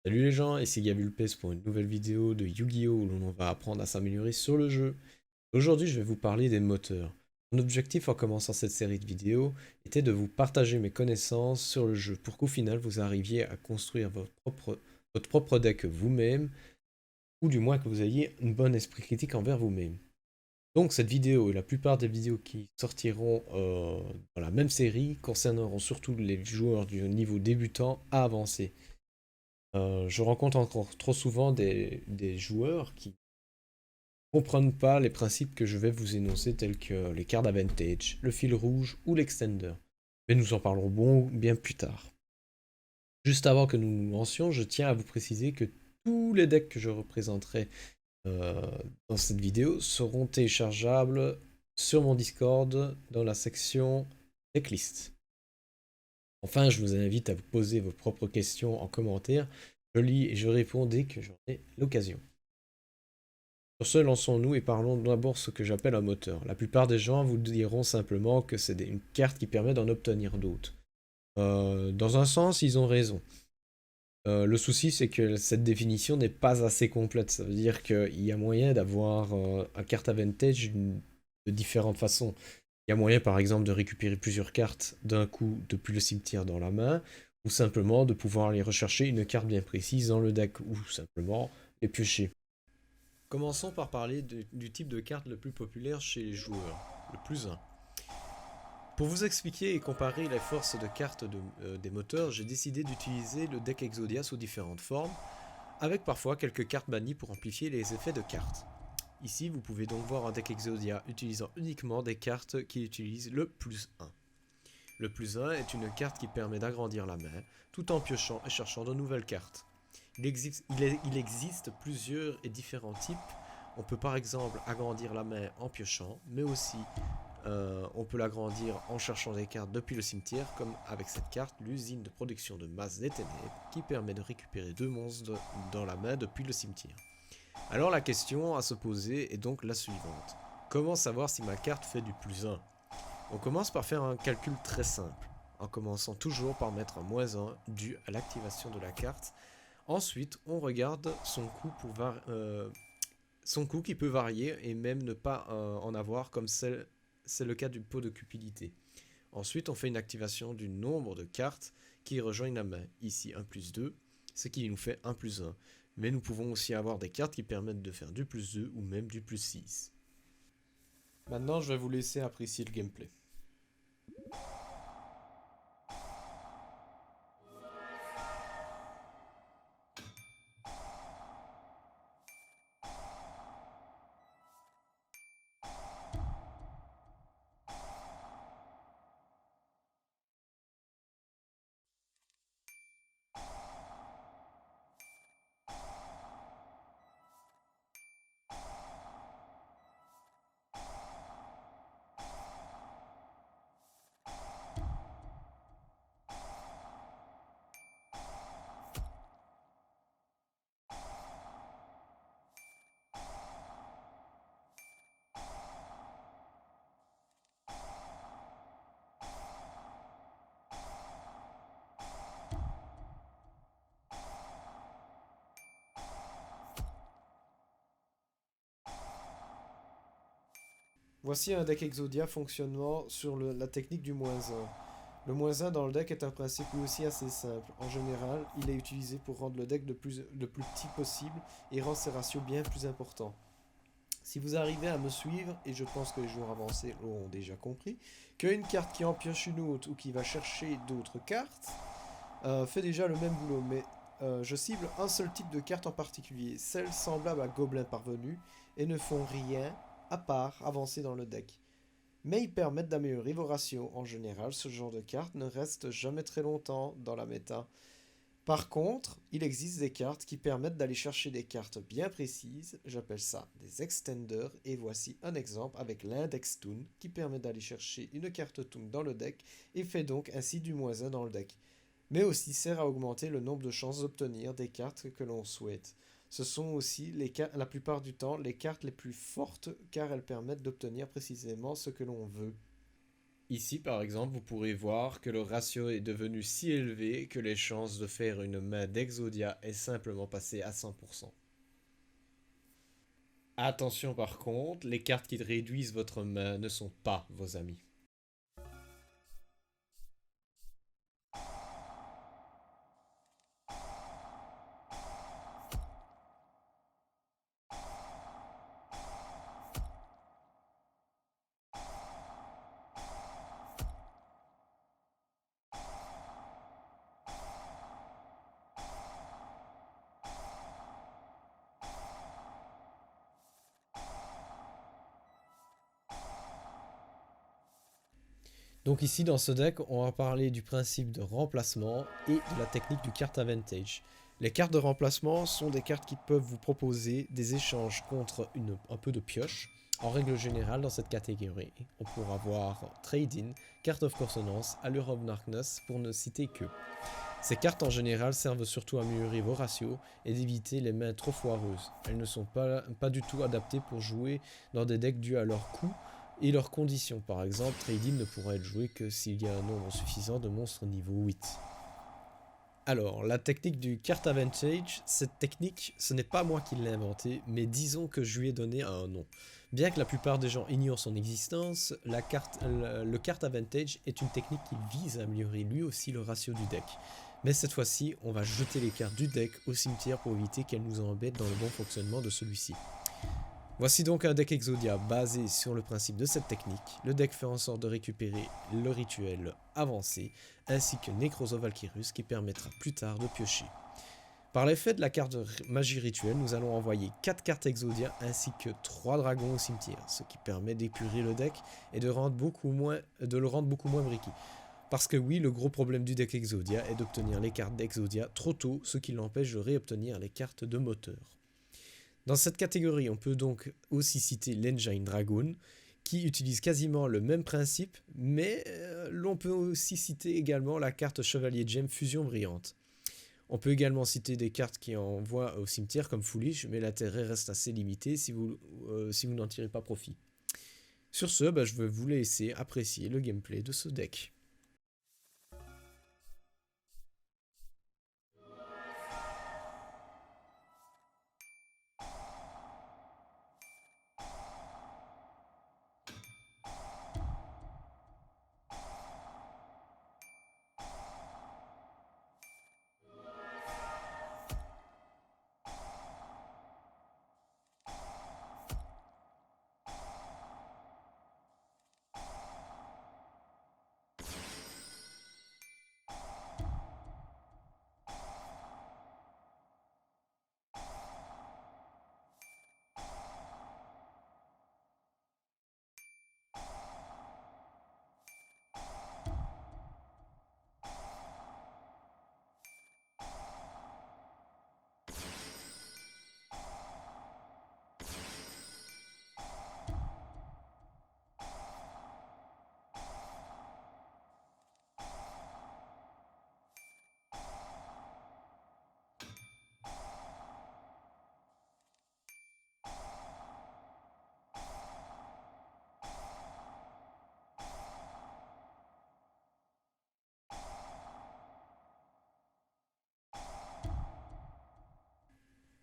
Salut les gens, ici Gavulpes pour une nouvelle vidéo de Yu-Gi-Oh! Où l'on va apprendre à s'améliorer sur le jeu. Aujourd'hui, je vais vous parler des moteurs. Mon objectif en commençant cette série de vidéos était de vous partager mes connaissances sur le jeu pour qu'au final vous arriviez à construire votre propre deck vous-même, ou du moins que vous ayez un bon esprit critique envers vous-même. Donc cette vidéo et la plupart des vidéos qui sortiront dans la même série concerneront surtout les joueurs du niveau débutant à avancé. Je rencontre encore trop souvent des joueurs qui ne comprennent pas les principes que je vais vous énoncer tels que les cartes Advantage, le fil rouge ou l'extender. Mais nous en parlerons bien plus tard. Juste avant que nous nous lancions, je tiens à vous préciser que tous les decks que je représenterai euh, dans cette vidéo seront téléchargeables sur mon Discord dans la section Decklist. Enfin, je vous invite à vous poser vos propres questions en commentaire. Je lis et je réponds dès que j'en ai l'occasion. Sur ce, lançons-nous et parlons d'abord ce que j'appelle un moteur. La plupart des gens vous diront simplement que c'est une carte qui permet d'en obtenir d'autres. Dans un sens, ils ont raison. Le souci, c'est que cette définition n'est pas assez complète. Ça veut dire qu'il y a moyen d'avoir un carte Advantage de différentes façons. Il y a moyen, par exemple, de récupérer plusieurs cartes d'un coup depuis le cimetière dans la main, ou simplement de pouvoir aller rechercher une carte bien précise dans le deck, ou simplement les piocher. Commençons par parler du type de carte le plus populaire chez les joueurs, le plus 1. Pour vous expliquer et comparer les forces de cartes des moteurs, j'ai décidé d'utiliser le deck Exodia sous différentes formes, avec parfois quelques cartes bannies pour amplifier les effets de cartes. Ici, vous pouvez donc voir un deck Exodia utilisant uniquement des cartes qui utilisent le plus 1. Le plus 1 est une carte qui permet d'agrandir la main, tout en piochant et cherchant de nouvelles cartes. Il existe plusieurs et différents types. On peut par exemple agrandir la main en piochant, mais aussi on peut l'agrandir en cherchant des cartes depuis le cimetière, comme avec cette carte, l'usine de production de masse des ténèbres, qui permet de récupérer 2 monstres dans la main depuis le cimetière. Alors la question à se poser est donc la suivante. Comment savoir si ma carte fait du plus 1? On commence par faire un calcul très simple, en commençant toujours par mettre un -1 dû à l'activation de la carte. Ensuite, on regarde son coût qui peut varier et même ne pas en avoir comme c'est le cas du pot de cupidité. Ensuite, on fait une activation du nombre de cartes qui rejoignent la main. Ici, 1 plus 2, ce qui nous fait 1 plus 1. Mais nous pouvons aussi avoir des cartes qui permettent de faire du plus 2 ou même du plus 6. Maintenant, je vais vous laisser apprécier le gameplay. Voici un deck Exodia fonctionnant sur la technique du -1. Le -1 dans le deck est un principe lui aussi assez simple. En général, il est utilisé pour rendre le deck le plus petit possible et rend ses ratios bien plus importants. Si vous arrivez à me suivre, et je pense que les joueurs avancés l'auront déjà compris, qu'une carte qui en pioche une autre ou qui va chercher d'autres cartes fait déjà le même boulot, mais je cible un seul type de carte en particulier, celles semblables à Gobelin Parvenu, et ne font rien à part avancer dans le deck. Mais ils permettent d'améliorer vos ratios. En général, ce genre de carte ne reste jamais très longtemps dans la méta. Par contre, il existe des cartes qui permettent d'aller chercher des cartes bien précises, j'appelle ça des extenders, et voici un exemple avec l'index toon qui permet d'aller chercher une carte toon dans le deck et fait donc ainsi du -1 dans le deck, mais aussi sert à augmenter le nombre de chances d'obtenir des cartes que l'on souhaite. Ce sont aussi la plupart du temps les cartes les plus fortes car elles permettent d'obtenir précisément ce que l'on veut. Ici, par exemple, vous pourrez voir que le ratio est devenu si élevé que les chances de faire une main d'Exodia est simplement passé à 100%. Attention par contre, les cartes qui réduisent votre main ne sont pas vos amis. Donc ici dans ce deck, on va parler du principe de remplacement et de la technique du card advantage. Les cartes de remplacement sont des cartes qui peuvent vous proposer des échanges contre un peu de pioche. En règle générale, dans cette catégorie, on pourra voir Trade-in, Card of Consonance, Allure of Darkness, pour ne citer que. Ces cartes en général servent surtout à améliorer vos ratios et d'éviter les mains trop foireuses. Elles ne sont pas du tout adaptées pour jouer dans des decks dus à leur coût et leurs conditions. Par exemple, Trade-in ne pourra être joué que s'il y a un nombre suffisant de monstres niveau 8. Alors, la technique du card advantage, cette technique, ce n'est pas moi qui l'ai inventée, mais disons que je lui ai donné un nom. Bien que la plupart des gens ignorent son existence, le card advantage est une technique qui vise à améliorer lui aussi le ratio du deck. Mais cette fois-ci, on va jeter les cartes du deck au cimetière pour éviter qu'elles nous embêtent dans le bon fonctionnement de celui-ci. Voici donc un deck Exodia basé sur le principe de cette technique. Le deck fait en sorte de récupérer le rituel avancé, ainsi que Necros of Valkyrus qui permettra plus tard de piocher. Par l'effet de la carte magie rituelle, nous allons envoyer 4 cartes Exodia ainsi que 3 dragons au cimetière, ce qui permet d'épurer le deck et de le rendre beaucoup moins bricky. Parce que oui, le gros problème du deck Exodia est d'obtenir les cartes d'Exodia trop tôt, ce qui l'empêche de réobtenir les cartes de moteur. Dans cette catégorie, on peut donc aussi citer l'Engine Dragon, qui utilise quasiment le même principe, mais l'on peut aussi citer également la carte Chevalier Gemme Fusion Brillante. On peut également citer des cartes qui envoient au cimetière comme Foolish, mais l'intérêt reste assez limité si vous n'en tirez pas profit. Sur ce, je vais vous laisser apprécier le gameplay de ce deck.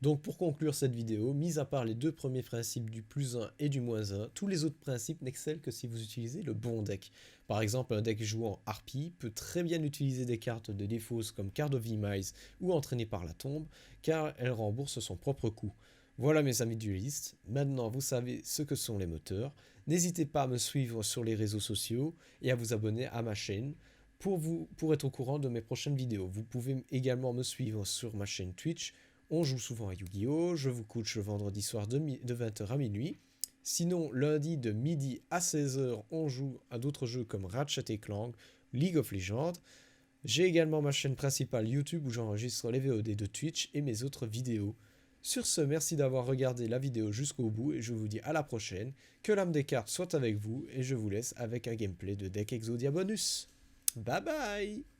Donc pour conclure cette vidéo, mis à part les deux premiers principes du plus 1 et du moins 1, tous les autres principes n'excellent que si vous utilisez le bon deck. Par exemple, un deck jouant Harpie peut très bien utiliser des cartes de défausse comme Card of Demise ou Entraîné par la tombe, car elles remboursent son propre coût. Voilà mes amis duelistes, maintenant vous savez ce que sont les moteurs. N'hésitez pas à me suivre sur les réseaux sociaux et à vous abonner à ma chaîne pour être au courant de mes prochaines vidéos. Vous pouvez également me suivre sur ma chaîne Twitch. On joue souvent à Yu-Gi-Oh! Je vous couche le vendredi soir de 20h à minuit. Sinon, lundi de midi à 16h, on joue à d'autres jeux comme Ratchet & Clank, League of Legends. J'ai également ma chaîne principale YouTube où j'enregistre les VOD de Twitch et mes autres vidéos. Sur ce, merci d'avoir regardé la vidéo jusqu'au bout et je vous dis à la prochaine. Que l'âme des cartes soit avec vous et je vous laisse avec un gameplay de deck Exodia bonus. Bye bye!